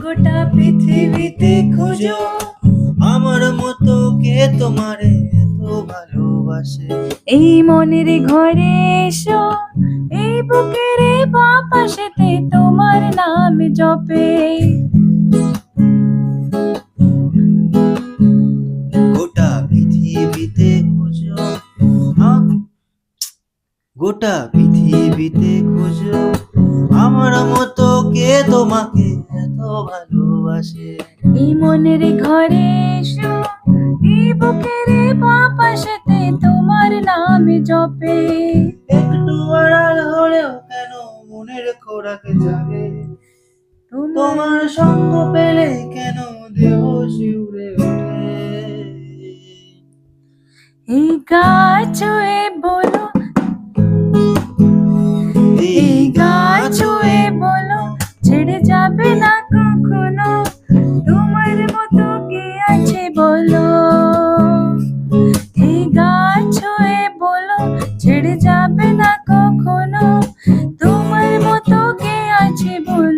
গোটা পৃথিবীতে খুঁজো আমার মতো কে তোমারে এত ভালোবাসে। এই মনের ঘরে এসো, এই বুকের বাপাশেতে তোমার নাম জপে। গোটা পৃথিবীতে খুঁজো গোটা পৃথিবীতে খুঁজো আমার মতো কে তোমাকে এত ভালোবাসে। এই মনের ঘরে এসো, এই বুকের বাপাশেতে তোমার নাম জপে। একটু আড়াল হলেও কেন মনের খোরাকে জাগে, তোমার সঙ্গ পেলে কেন দেহ শিউরে ওঠে। এই গাছ ছুঁয়ে বলো, এই গাছ ছুঁয়ে বলো ছেড়ে যাবে না কখনো, তোমার মতো কে আছে বলো। এই গাছ ছুঁয়ে বলো ছেড়ে যাবে না কখনো, তোমার মতো কে আছে বলো।